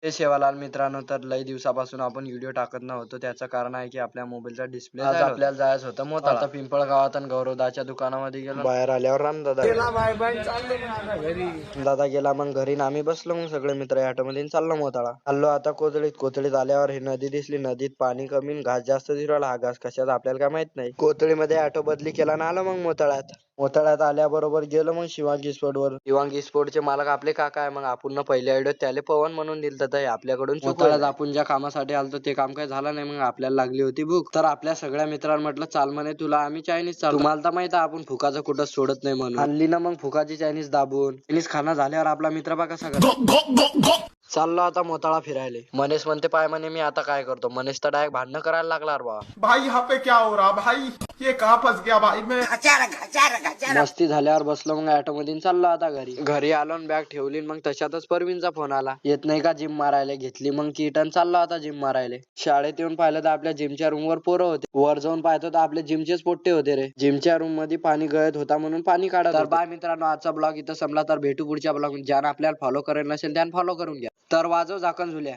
हे सेवालाल मित्रांनो, तर लई दिवसापासून आपण व्हिडिओ टाकत नव्हतो. त्याचं कारण आहे की आपल्या मोबाईलचा डिस्प्ले आज आपल्याला जायचं होतं मोताळा. आता पिंपळगावात आणि गौरवदाच्या दुकानामध्ये गेलो. बाहेर आल्यावर रामदादा दादा गेला मग घरी आणि आम्ही बसलो मग सगळे मित्र ऑटो मध्ये चाललो मोताळा. आलो आता कोथळीत आल्यावर ही नदी दिसली. नदीत पाणी कमी आणि घास जास्त दिसला. हा घास कशाचा आपल्याला काय माहित नाही. कोथळीमध्ये ऑटो बदली केला ना आलो मग मोताळ्यात आल्याबरोबर गेलो मग शिवांगी स्पोर्ट वर. शिवांगी स्पोर्टचे मालक आपले काका आहे. मग आपण पहिल्या व्हिडिओ त्याला पवन म्हणून दिलं तर आपल्याकडून मोताळ्यात आपण ज्या कामासाठी आलतो ते काम काही झालं नाही. मग आपल्याला लागली होती भूक. तर आपल्या सगळ्या मित्रांना म्हटलं चाल म्हणे तुला आम्ही चायनीज चालू. तुम्हाला तर माहित आहे आपण फुकाचं कुठं सोडत नाही म्हणून आणली ना मग फुकाची चायनीज दाबून. चायनीज खाणं झाल्यावर आपला मित्र बा कसा करतो. चाललो आता मोताळा फिरायले. मनेश म्हणते पाय म्हणे मी आता काय करतो. मनेश तर डायरेक्ट भांडणं करायला लागला बा. भाई यहाँ पे क्या हो रहा भाई, ये कहाँ फंस गया भाई मैं. मस्ती झाल्यावर बसलो मग ऑटो मध्ये चाललो आता घरी आलो बॅग ठेवली. मग तशातच परवीनचा फोन आला. येत नाही का जिम मारायला. घेतली मग किट आणि चाललो आता जिम मारायला. शाळेत येऊन पाहिलं तर आपल्या जिमच्या रूम वर पोरं होते. वर जाऊन पाहतो तर आपले जिमचेच पोट्टे होते रे. जिमच्या रूम मध्ये पाणी गळत होता म्हणून पाणी काढत. तर बाय मित्रांनो, आजचा ब्लॉग इथं संपला. तर भेटू पुढच्या ब्लॉग. ज्यानं आपल्याला फॉलो करेल नसेल त्यानं फॉलो करून घ्या. तर वाजव झाकण झुल्या.